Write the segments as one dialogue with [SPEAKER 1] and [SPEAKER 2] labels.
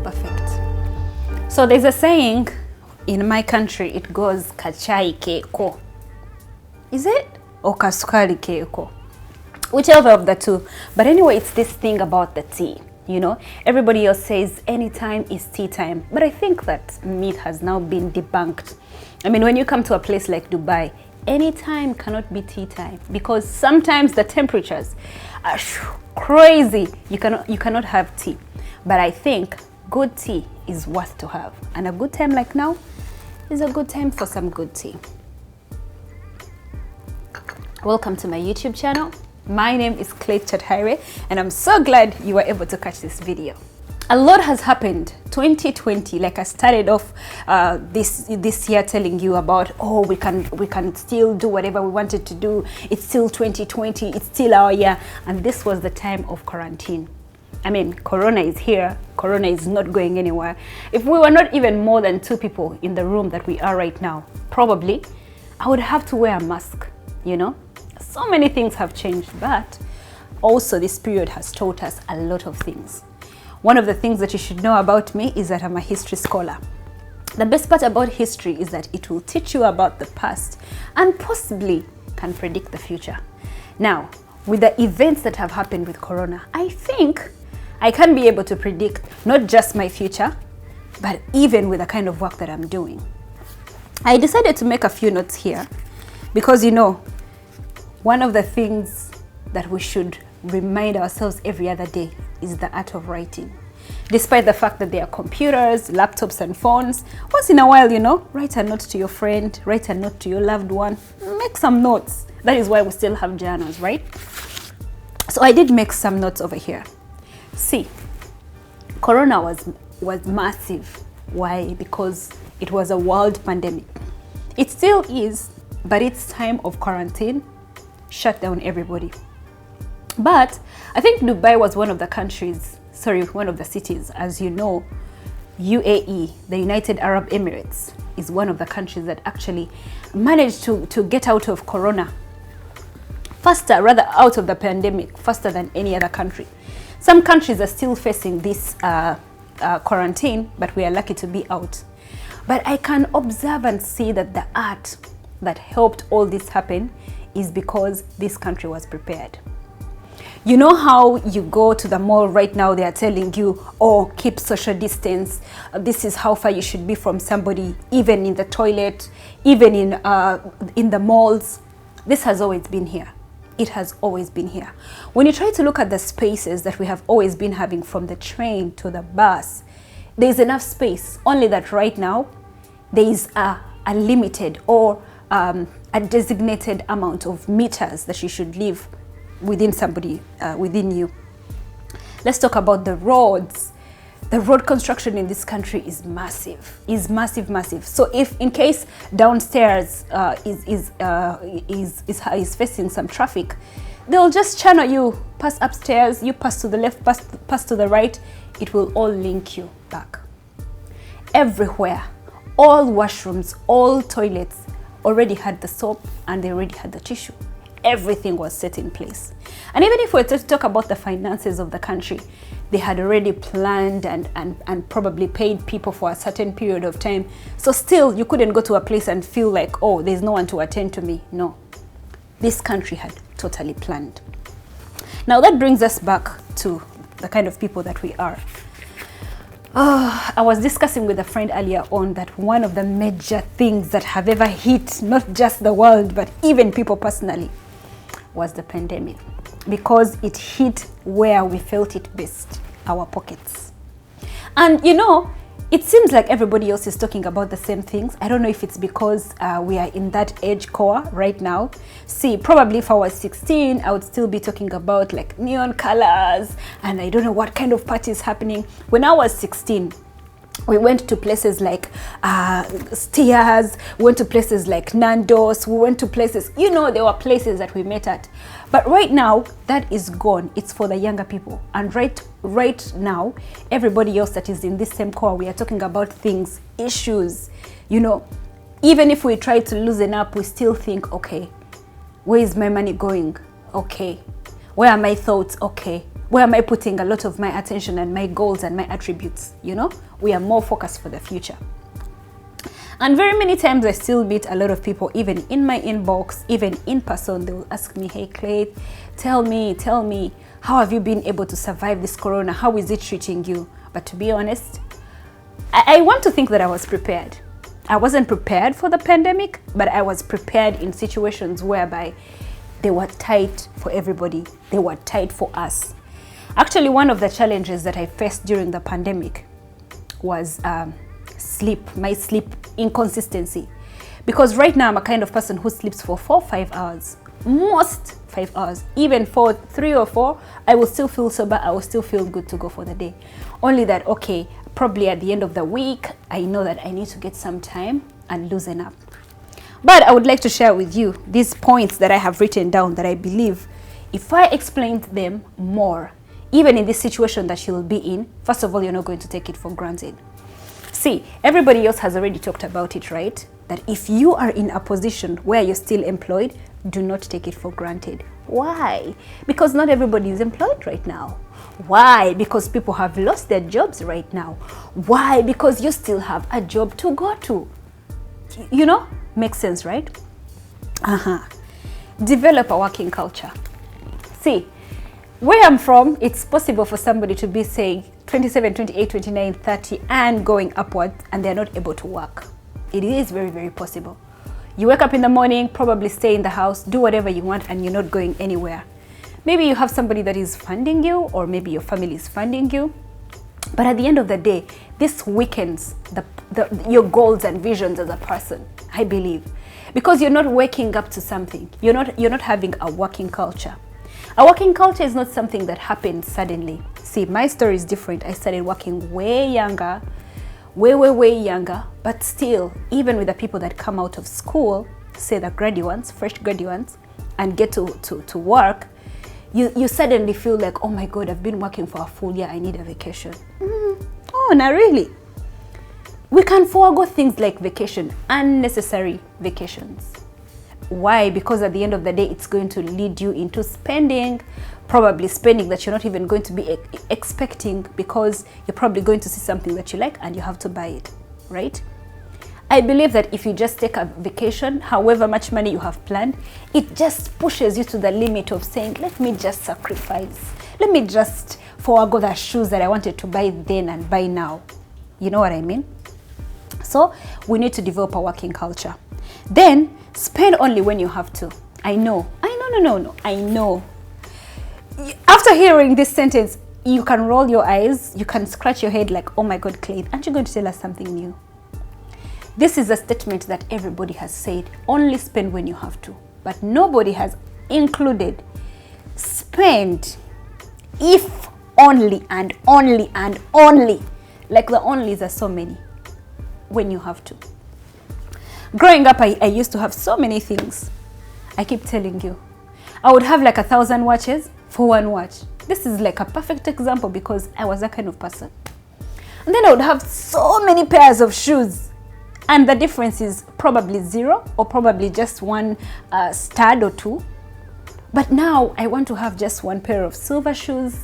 [SPEAKER 1] perfect. So there's a saying in my country, it goes kachai keiko. Is it? Or kasukari keiko? Whichever of the two. But anyway, it's this thing about the tea. You know, everybody else says anytime is tea time. But I think that myth has now been debunked. I mean, when you come to a place like Dubai, anytime cannot be tea time, because sometimes the temperatures are crazy. You cannot have tea. But I think good tea is worth to have. And a good time like now is a good time for some good tea. Welcome to my YouTube channel. My name is Clay Chathaire, and I'm so glad you were able to catch this video. A lot has happened. 2020, like I started off this year telling you about, oh, we can still do whatever we wanted to do. It's still 2020, it's still our year. And this was the time of quarantine. I mean, Corona is here. Corona is not going anywhere. If we were not even more than 2 people in the room that we are right now, probably I would have to wear a mask, you know? So many things have changed, but also this period has taught us a lot of things. One of the things that you should know about me is that I'm a history scholar. The best part about history is that it will teach you about the past and possibly can predict the future. Now, with the events that have happened with Corona, I think I can be able to predict not just my future, but even with the kind of work that I'm doing. I decided to make a few notes here because, you know, one of the things that we should remind ourselves every other day is the art of writing. Despite the fact that there are computers, laptops, and phones, once in a while, you know, write a note to your friend, write a note to your loved one, make some notes. That is why we still have journals, right? So I did make some notes over here. See, Corona was massive. Why? Because it was a world pandemic. It still is, but it's time of quarantine shut down everybody. But I think Dubai was one of the cities, as you know. UAE, the United Arab Emirates, is one of the countries that actually managed to get out of Corona faster, rather out of the pandemic, faster than any other country. Some countries are still facing this quarantine, but we are lucky to be out. But I can observe and see that the art that helped all this happen is because this country was prepared. You know how you go to the mall right now, they are telling you, oh, keep social distance. This is how far you should be from somebody, even in the toilet, even in the malls. This has always been here. It has always been here. When you try to look at the spaces that we have always been having, from the train to the bus, there's enough space. Only that right now, there is a limited or a designated amount of meters that you should live within somebody, within you. Let's talk about the roads. The road construction in this country is massive, massive. So if in case downstairs is facing some traffic, they'll just channel you, pass upstairs, you pass to the left, pass to the right. It will all link you back. Everywhere, all washrooms, all toilets already had the soap and they already had the tissue. Everything was set in place. And even if we were to talk about the finances of the country, they had already planned and probably paid people for a certain period of time. So still, you couldn't go to a place and feel like, oh, there's no one to attend to me. No, this country had totally planned. Now that brings us back to the kind of people that we are. I was discussing with a friend earlier on that one of the major things that have ever hit not just the world, but even people personally, was the pandemic, because it hit where we felt it best, our pockets. And you know, it seems like everybody else is talking about the same things. I don't know if it's because we are in that age core right now. See, probably if I was 16, I would still be talking about like neon colors and I don't know what kind of parties happening. When I was 16, we went to places like Steers, we went to places like Nando's, we went to places, you know, there were places that we met at. But right now, that is gone. It's for the younger people. And right now, everybody else that is in this same core, we are talking about things, issues, you know. Even if we try to loosen up, we still think, okay, where is my money going? Okay. Where are my thoughts? Okay. Where am I putting a lot of my attention and my goals and my attributes? You know, we are more focused for the future. And very many times I still meet a lot of people, even in my inbox, even in person, they will ask me, hey Clay, tell me, how have you been able to survive this corona? How is it treating you? But to be honest, I want to think that I was prepared. I wasn't prepared for the pandemic, but I was prepared in situations whereby they were tight for everybody. They were tight for us. Actually, one of the challenges that I faced during the pandemic was my sleep inconsistency. Because right now I'm a kind of person who sleeps for 4-5 hours. Most 5 hours. Even for 3 or 4, I will still feel sober. I will still feel good to go for the day. Only that, okay, probably at the end of the week, I know that I need to get some time and loosen up. But I would like to share with you these points that I have written down that I believe if I explained them more, even in this situation that you'll be in, first of all, you're not going to take it for granted. See, everybody else has already talked about it, right? That if you are in a position where you're still employed, do not take it for granted. Why? Because not everybody is employed right now. Why? Because people have lost their jobs right now. Why? Because you still have a job to go to. You know? Makes sense, right? Develop a working culture. See, where I'm from, it's possible for somebody to be saying 27, 28, 29, 30 and going upwards, and they're not able to work. It is very, very possible. You wake up in the morning, probably stay in the house, do whatever you want, and you're not going anywhere. Maybe you have somebody that is funding you, or maybe your family is funding you. But at the end of the day, this weakens your goals and visions as a person, I believe. Because you're not waking up to something. You're not having a working culture. A working culture is not something that happens suddenly. See, my story is different. I started working way younger, way younger, but still, even with the people that come out of school, say the graduates, fresh graduates, and get to work, you suddenly feel like, oh my God, I've been working for a full year, I need a vacation. Oh, not really. We can forego things like vacation, unnecessary vacations. Why? Because at the end of the day, it's going to lead you into spending, probably spending that you're not even going to be expecting, because you're probably going to see something that you like and you have to buy it, right? I believe that if you just take a vacation, however much money you have planned, it just pushes you to the limit of saying, let me just sacrifice. Let me just forego the shoes that I wanted to buy then and buy now. You know what I mean? So we need to develop a working culture. Then spend only when you have to. I know. After hearing this sentence, you can roll your eyes, you can scratch your head like, oh my God, Clay, aren't you going to tell us something new? This is a statement that everybody has said, only spend when you have to. But nobody has included spend if only and only and only. Like the onlys are so many when you have to. Growing up, I used to have so many things. I keep telling you. I would have like 1,000 watches for one watch. This is like a perfect example because I was that kind of person. And then I would have so many pairs of shoes. And the difference is probably 0 or probably just one stud or 2. But now I want to have just one pair of silver shoes.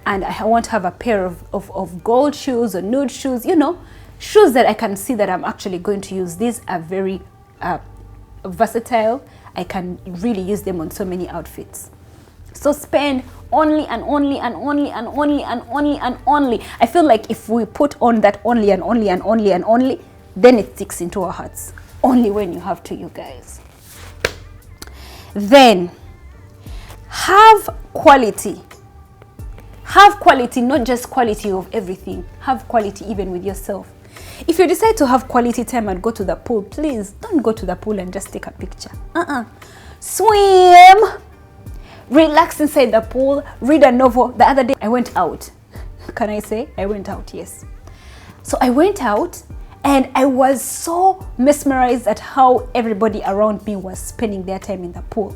[SPEAKER 1] And I want to have a pair of gold shoes or nude shoes, you know. Shoes that I can see that I'm actually going to use. These are very versatile. I can really use them on so many outfits. So spend only and only and only and only and only and only. I feel like if we put on that only and only and only and only, then it sticks into our hearts. Only when you have to, you guys. Then have quality. Have quality, not just quality of everything. Have quality even with yourself. If you decide to have quality time and go to the pool, please don't go to the pool and just take a picture. Swim, relax inside the pool, read a novel. The other day I went out. Can I say I went out? Yes. So I went out and I was so mesmerized at how everybody around me was spending their time in the pool.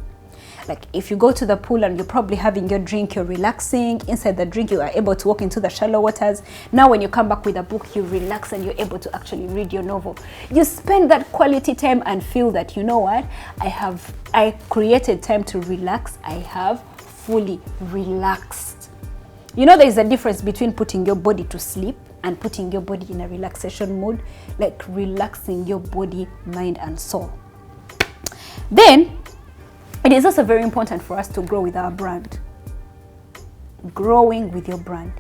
[SPEAKER 1] Like if you go to the pool and you're probably having your drink, you're relaxing. Inside the drink, you are able to walk into the shallow waters. Now when you come back with a book, you relax and you're able to actually read your novel. You spend that quality time and feel that, you know what, I created time to relax. I have fully relaxed. You know, there's a difference between putting your body to sleep and putting your body in a relaxation mode, like relaxing your body, mind, and soul. Then, it is also very important for us to grow with our brand. Growing with your brand.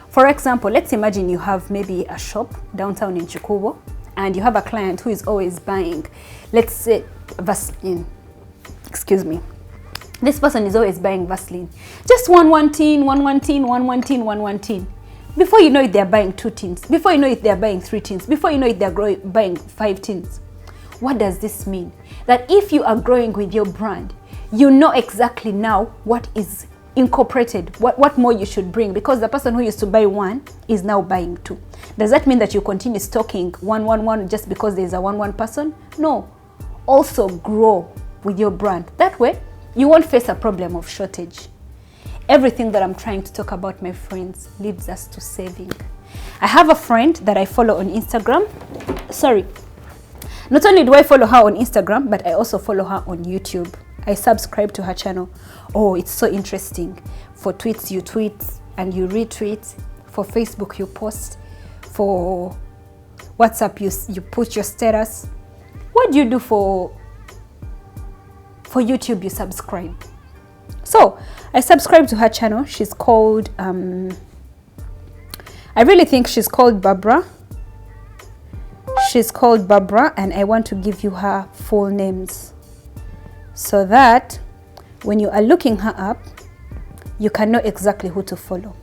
[SPEAKER 1] For example, let's imagine you have maybe a shop downtown in Chikubo, and you have a client who is always buying, let's say, Vaseline. Excuse me. This person is always buying Vaseline. Just one tin. Before you know it, they're buying 2 tins. Before you know it, they're buying 3 tins. Before you know it, they're buying 5 tins. What does this mean? That if you are growing with your brand, you know exactly now what is incorporated, what more you should bring, because the person who used to buy 1 is now buying 2. Does that mean that you continue stocking 1 just because there's a 1 person? No. Also grow with your brand. That way, you won't face a problem of shortage. Everything that I'm trying to talk about, my friends, leads us to saving. I have a friend that I follow on Instagram. Sorry. Not only do I follow her on Instagram, but I also follow her on YouTube. I subscribe to her channel. Oh, it's so interesting. For tweets, you tweet and you retweet. For Facebook, you post. For WhatsApp, you put your status. What do you do for YouTube? You subscribe. So I subscribe to her channel. She's called I really think she's called Barbara. She's called Barbara, and I want to give you her full names so that when you are looking her up, you can know exactly who to follow.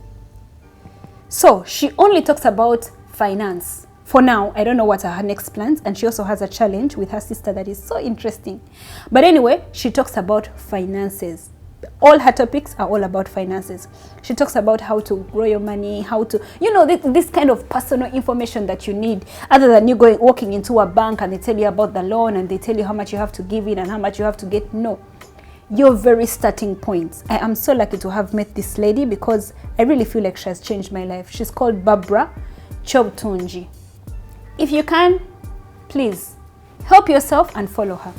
[SPEAKER 1] So she only talks about finance. For now, I don't know what are her next plans, and she also has a challenge with her sister that is so interesting. But anyway, she talks about finances. All her topics are all about finances. She talks about how to grow your money, how to, you know, this kind of personal information that you need, other than you walking into a bank and they tell you about the loan and they tell you how much you have to give in and how much you have to get. No, your very starting points. I am so lucky to have met this lady because I really feel like she has changed my life. She's called Barbara Chobtunji. If you can, please help yourself and follow her.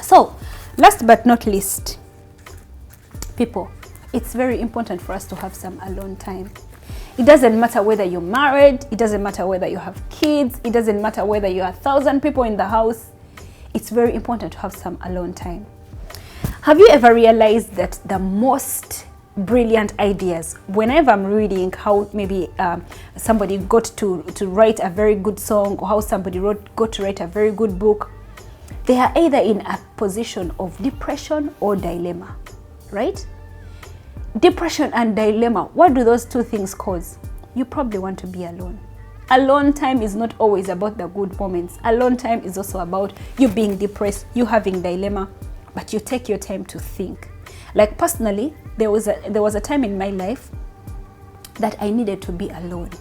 [SPEAKER 1] So, last but not least, people, it's very important for us to have some alone time. It doesn't matter whether you're married, it doesn't matter whether you have kids, it doesn't matter whether you are 1,000 people in the house. It's very important to have some alone time. Have you ever realized that the most brilliant ideas, whenever I'm reading how maybe somebody got to write a very good song, or how somebody got to write a very good book, they are either in a position of depression or dilemma, right? Depression and dilemma, what do those two things cause? You probably want to be alone. Alone time is not always about the good moments. Alone time is also about you being depressed, you having dilemma, but you take your time to think. Like personally, there was a time in my life that I needed to be alone.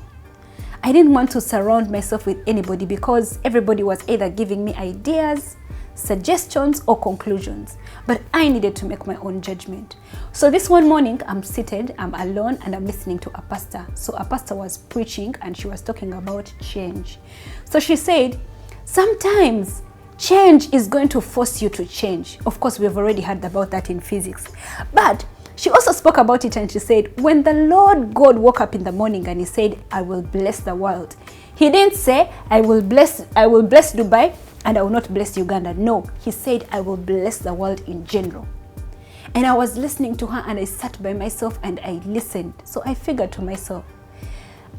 [SPEAKER 1] I didn't want to surround myself with anybody because everybody was either giving me ideas, suggestions, or conclusions, but I needed to make my own judgment. So this one morning, I'm seated, I'm alone, and I'm listening to a pastor. So a pastor was preaching and she was talking about change. So she said, sometimes change is going to force you to change. Of course, we've already heard about that in physics. But she also spoke about it and she said, when the Lord God woke up in the morning and he said, I will bless the world, he didn't say, I will bless Dubai and I will not bless Uganda. No, he said, I will bless the world in general. And I was listening to her and I sat by myself and I listened. So I figured to myself,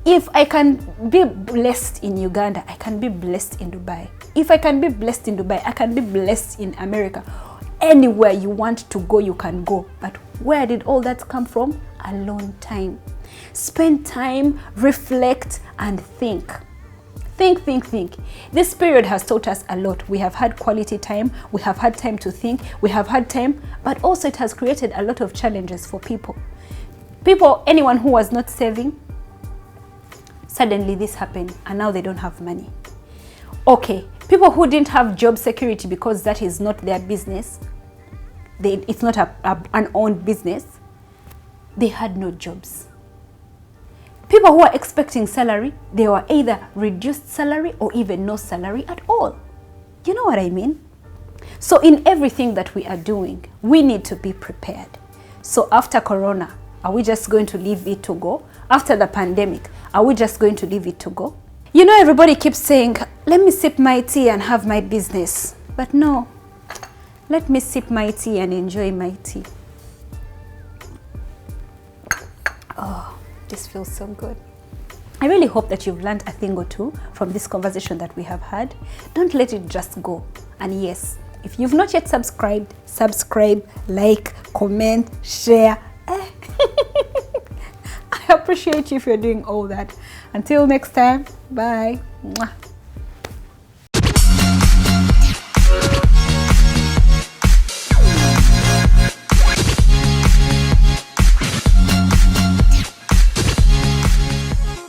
[SPEAKER 1] if I can be blessed in Uganda, I can be blessed in Dubai. If I can be blessed in Dubai, I can be blessed in America. Anywhere you want to go, you can go. But where did all that come from? Alone time. Spend time, reflect, and think. Think. This period has taught us a lot. We have had quality time, we have had time to think, we have had time, but also it has created a lot of challenges for people. Anyone who was not saving, suddenly this happened and now they don't have money. Okay, people who didn't have job security because that is not their business, it's not an owned business, they had no jobs. People who are expecting salary, they were either reduced salary or even no salary at all. You know what I mean? So in everything that we are doing, we need to be prepared. So after Corona, Are we just going to leave it to go? After the pandemic, are we just going to leave it to go? You know, everybody keeps saying, let me sip my tea and have my business. But no, let me sip my tea and enjoy my tea. Oh, this feels so good. I really hope that you've learned a thing or two from this conversation that we have had. Don't let it just go. And yes, if you've not yet subscribed, subscribe, like, comment, share. I appreciate you if you're doing all that. Until next time, bye. Mwah.